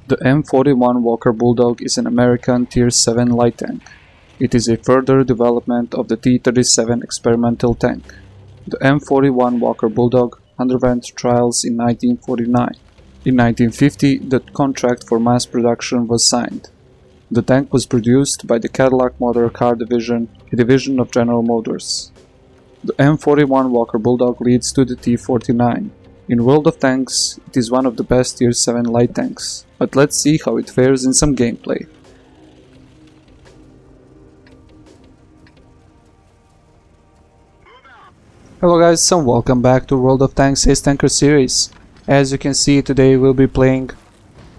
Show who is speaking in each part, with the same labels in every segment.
Speaker 1: The M41 Walker Bulldog is an American Tier 7 light tank. It is a further development of the T-37 experimental tank. The M41 Walker Bulldog underwent trials in 1949. In 1950, the contract for mass production was signed. The tank was produced by the Cadillac Motor Car Division, a division of General Motors. The M41 Walker Bulldog leads to the T-49. In World of Tanks, it is one of the best Tier 7 light tanks, but let's see how it fares in some gameplay. Hello guys and welcome back to World of Tanks Ace Tanker series. As you can see, today we'll be playing,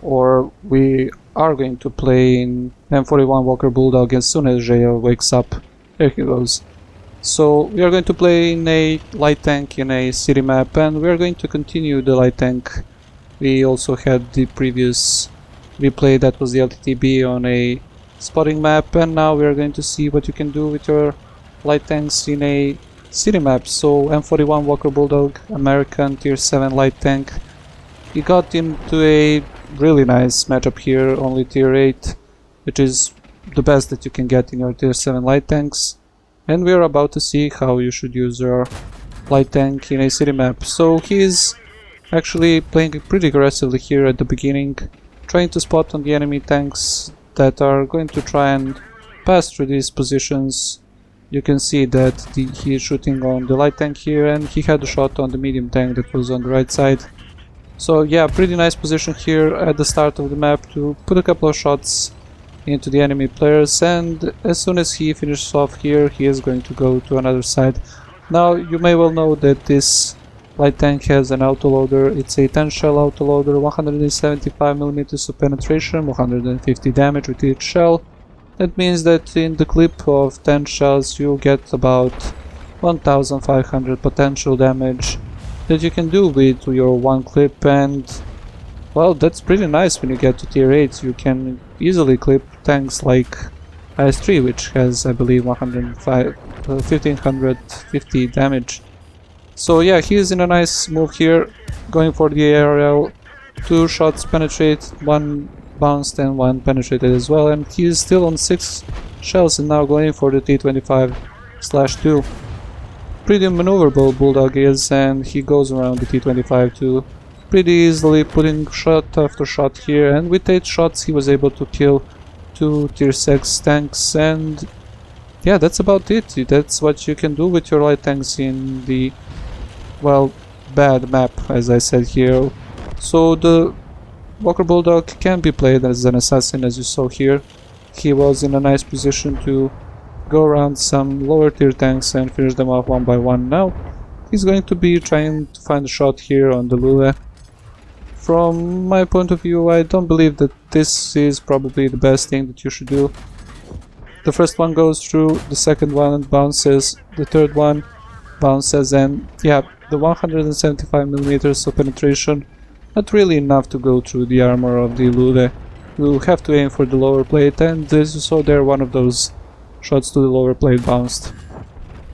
Speaker 1: or we are going to play in M41 Walker Bulldog as soon as Jael wakes up. There he goes. So we are going to play in a light tank in a city map, and we are going to continue the light tank. We also had the previous replay that was the LTTB on a spotting map, and now we are going to see what you can do with your light tanks in a city map. So M41 Walker Bulldog, American Tier 7 light tank. He got into a really nice matchup here, only Tier 8, which is the best that you can get in your Tier 7 light tanks. And we are about to see how you should use your light tank in a city map. So he is actually playing pretty aggressively here at the beginning, trying to spot on the enemy tanks that are going to try and pass through these positions. You can see that he is shooting on the light tank here, and he had a shot on the medium tank that was on the right side. So yeah, pretty nice position here at the start of the map to put a couple of shots into the enemy players, and as soon as he finishes off here, he is going to go to another side. Now you may well know that this light tank has an autoloader. It's a 10 shell autoloader, 175mm of penetration, 150 damage with each shell. That means that in the clip of 10 shells you get about 1500 potential damage that you can do with your one clip, and well, that's pretty nice. When you get to Tier 8 you can easily clip tanks like IS-3, which has, I believe, 1550 damage. So yeah, he is in a nice move here, going for the aerial. 2 shots penetrate, 1 bounced and 1 penetrated as well, and he is still on 6 shells and now going for the T25/2. Pretty maneuverable Bulldog is, and he goes around the T25 too pretty easily, putting shot after shot here, and with 8 shots he was able to kill 2 Tier 6 tanks. And yeah, that's about it. That's what you can do with your light tanks in the, well, bad map, as I said here. So the Walker Bulldog can be played as an assassin, as you saw here. He was in a nice position to go around some lower tier tanks and finish them off one by one. Now he's going to be trying to find a shot here on the Lule. From my point of view, I don't believe that this is probably the best thing that you should do. The first one goes through, the second one bounces, the third one bounces, and yeah, the 175mm of penetration, not really enough to go through the armor of the Lule. You have to aim for the lower plate, and as you saw there, one of those shots to the lower plate bounced.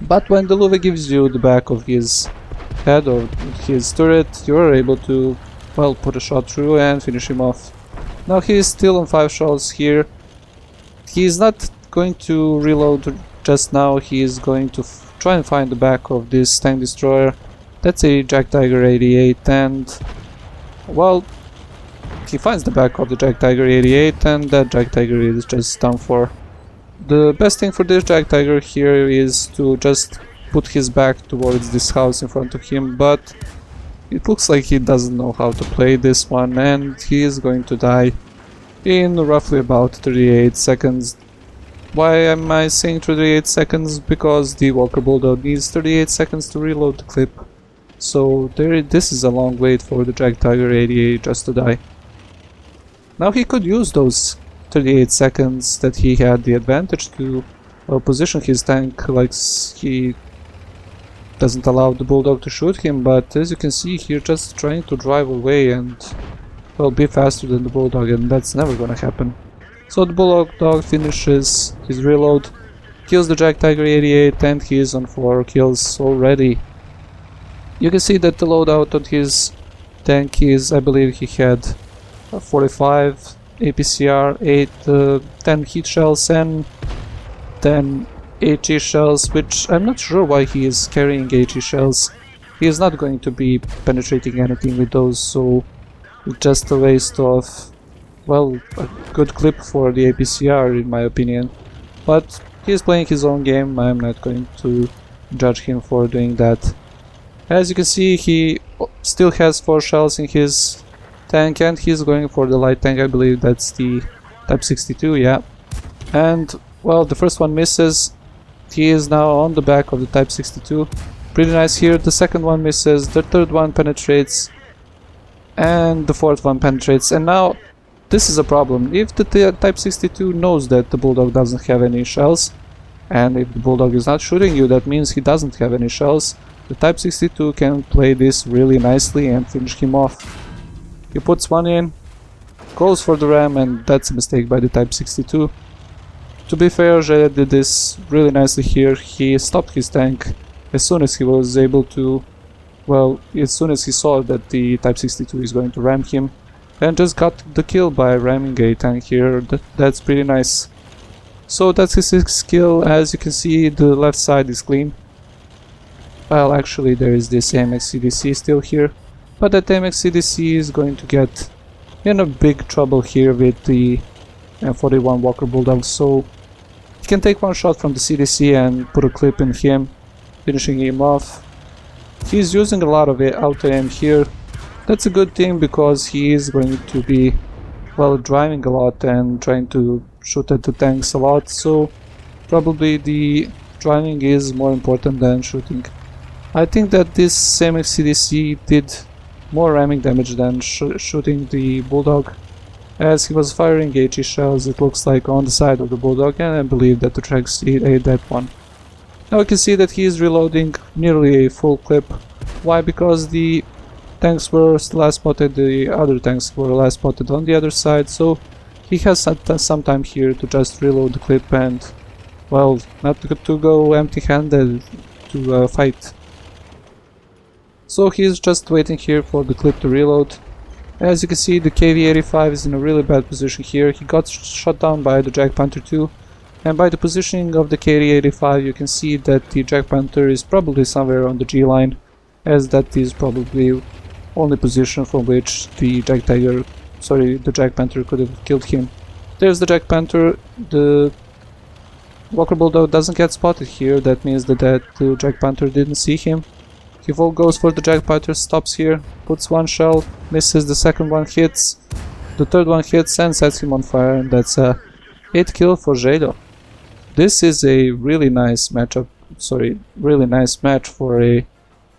Speaker 1: But when the Lule gives you the back of his head or his turret, you are able to, well, put a shot through and finish him off. Now he is still on 5 shells here. He is not going to reload just now. He is going to try and find the back of this tank destroyer. That's a Jag Tiger 88, and well, he finds the back of the Jag Tiger 88, and that Jag Tiger is just done for. The best thing for this Jag Tiger here is to just put his back towards this house in front of him, but it looks like he doesn't know how to play this one, and he is going to die in roughly about 38 seconds. Why am I saying 38 seconds? Because the Walker Bulldog needs 38 seconds to reload the clip. So this is a long wait for the Jag Tiger 88 just to die. Now he could use those 38 seconds that he had the advantage to position his tank like he doesn't allow the Bulldog to shoot him, but as you can see here, just trying to drive away and, well, be faster than the Bulldog, and that's never gonna happen. So the Bulldog finishes his reload, kills the Jag Tiger 88, and he is on 4 kills already. You can see that the loadout on his tank is, I believe he had 45 APCR, 10 heat shells and 10 HE shells, which I'm not sure why he is carrying HE shells. He is not going to be penetrating anything with those, so it's just a waste of, well, a good clip for the APCR in my opinion. But he is playing his own game, I'm not going to judge him for doing that. As you can see, he still has 4 shells in his tank and he's going for the light tank. I believe that's the Type 62, yeah. And, well, the first one misses. He is now on the back of the Type 62. Pretty nice here. The second one misses, the third one penetrates, and the fourth one penetrates. And now, this is a problem. If the Type 62 knows that the Bulldog doesn't have any shells, and if the Bulldog is not shooting you, that means he doesn't have any shells. The Type 62 can play this really nicely and finish him off. He puts one in, goes for the ram, and that's a mistake by the Type 62. To be fair, zelja did this really nicely here. He stopped his tank as soon as he was able to, well, as soon as he saw that the Type 62 is going to ram him, and just got the kill by ramming a tank here. That's pretty nice. So that's his 6th kill. As you can see, the left side is clean. Well, actually there is this AMX-CDC still here, but that AMX-CDC is going to get in a big trouble here with the M41 Walker Bulldog, so he can take one shot from the CDC and put a clip in him, finishing him off. He's using a lot of auto aim here. That's a good thing because he is going to be, well, driving a lot and trying to shoot at the tanks a lot, so probably the driving is more important than shooting. I think that this same CDC did more ramming damage than shooting the Bulldog, as he was firing HE shells, it looks like, on the side of the Bulldog, and I believe that the tracks ate that one. Now we can see that he is reloading nearly a full clip. Why? Because the tanks were last spotted, the other tanks were last spotted on the other side, so he has some time here to just reload the clip and, well, not to go empty-handed to fight. So he's just waiting here for the clip to reload. As you can see, the KV-85 is in a really bad position here. He got shot down by the Jag Panther 2, and by the positioning of the KV-85 you can see that the Jag Panther is probably somewhere on the G line, as that is probably only position from which the Jag Panther could have killed him. There's the Jag Panther. The Walker Bulldog doesn't get spotted here, that means that the Jag Panther didn't see him. He goes for the Jag Panther, stops here, puts one shell, misses, the second one hits, the third one hits and sets him on fire, and that's a 8 kill for zelja. This is a really nice matchup, really nice match for a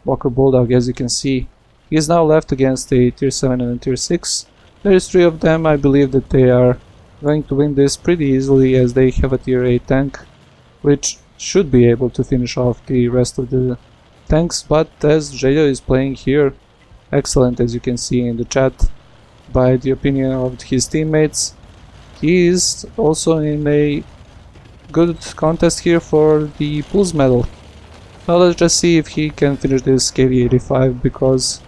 Speaker 1: Walker Bulldog. As you can see, he is now left against a tier 7 and a tier 6. There is 3 of them. I believe that they are going to win this pretty easily, as they have a tier 8 tank, which should be able to finish off the rest of the tanks, but as zelja is playing here excellent, as you can see in the chat by the opinion of his teammates, he is also in a good contest here for the Pulse medal. Now let's just see if he can finish this KV-85, because,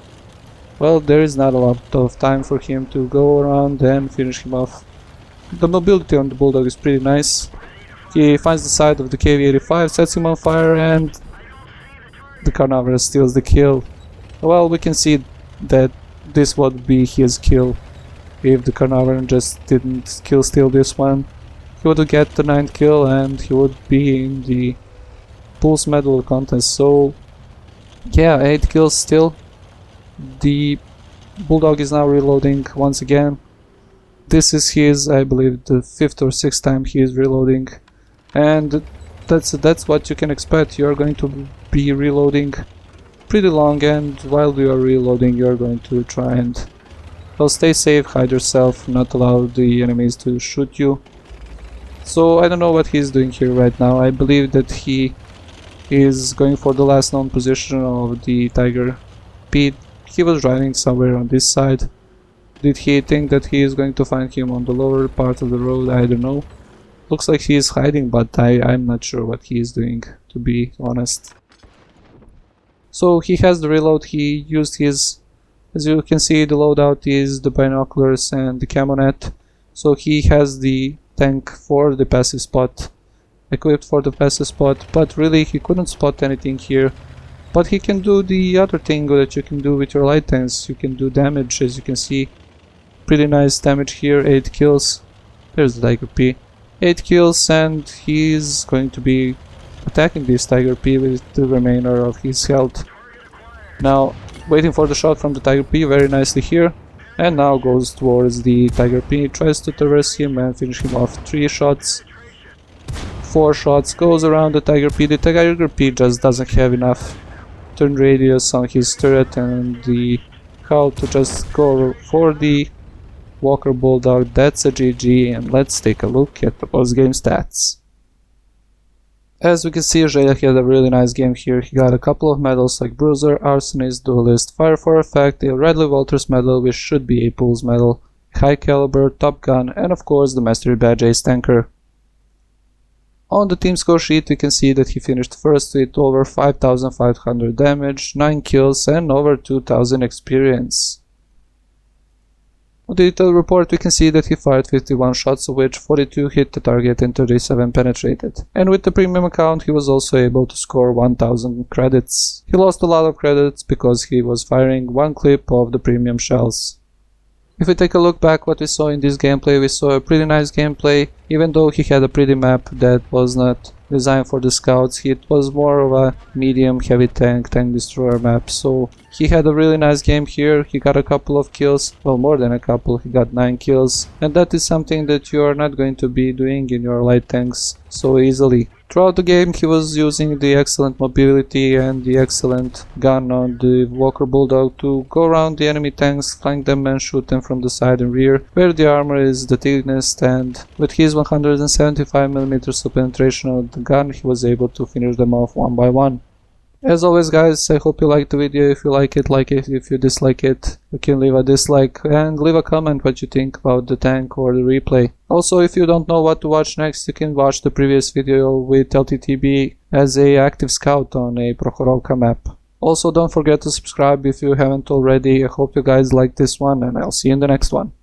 Speaker 1: well, there is not a lot of time for him to go around and finish him off. The mobility on the Bulldog is pretty nice. He finds the side of the KV-85, sets him on fire, and the Carnivore steals the kill. Well, we can see that this would be his kill if the Carnivore just didn't steal this one. He would get the 9th kill and he would be in the Pulse medal contest. So yeah, 8 kills still. The Bulldog is now reloading once again. This is his, I believe, the 5th or 6th time he is reloading, and that's what you can expect. You are going to be reloading pretty long, and while you are reloading you are going to try and, well, stay safe, hide yourself, not allow the enemies to shoot you. So I don't know what he's doing here right now. I believe that he is going for the last known position of the Tiger P. He was driving somewhere on this side. Did he think that he is going to find him on the lower part of the road? I don't know. Looks like he is hiding, but I'm not sure what he is doing, to be honest. So he has the reload. He used his As you can see, the loadout is the binoculars and the camo net, so he has the tank for the passive spot, equipped for the passive spot, but really he couldn't spot anything here. But he can do the other thing that you can do with your light tanks. You can do damage, as you can see. Pretty nice damage here, 8 kills. There's the Tiger P. 8 kills, and he's going to be attacking this Tiger P with the remainder of his health. Now, waiting for the shot from the Tiger P very nicely here. And now goes towards the Tiger P, tries to traverse him and finish him off. 3 shots. 4 shots, goes around the Tiger P. The Tiger P just doesn't have enough turn radius on his turret and the how to just go for the Walker Bulldog. That's a GG, and let's take a look at the post-game stats. As we can see, zelja had a really nice game here. He got a couple of medals like Bruiser, Arsonist, Duelist, Fire for Effect, a Radley-Walters Medal, which should be a Pulse Medal, High Caliber, Top Gun, and of course the Mastery Badge Ace Tanker. On the team score sheet, we can see that he finished first with over 5500 damage, 9 kills and over 2000 experience. On the detail report, we can see that he fired 51 shots, of which 42 hit the target and 37 penetrated. And with the premium account, he was also able to score 1000 credits. He lost a lot of credits because he was firing one clip of the premium shells. If we take a look back what we saw in this gameplay, we saw a pretty nice gameplay. Even though he had a pretty map that was not designed for the scouts, it was more of a medium heavy tank destroyer map, so he had a really nice game here. He got a couple of kills, well, more than a couple, he got 9 kills, and that is something that you are not going to be doing in your light tanks so easily. Throughout the game he was using the excellent mobility and the excellent gun on the Walker Bulldog to go around the enemy tanks, flank them and shoot them from the side and rear, where the armor is the thickest, and with his 175mm of penetration of the gun he was able to finish them off one by one. As always guys, I hope you liked the video. If you like it, if you dislike it, you can leave a dislike and leave a comment what you think about the tank or the replay. Also, if you don't know what to watch next, you can watch the previous video with LTTB as a active scout on a Prokhorovka map. Also, don't forget to subscribe if you haven't already. I hope you guys like this one, and I'll see you in the next one.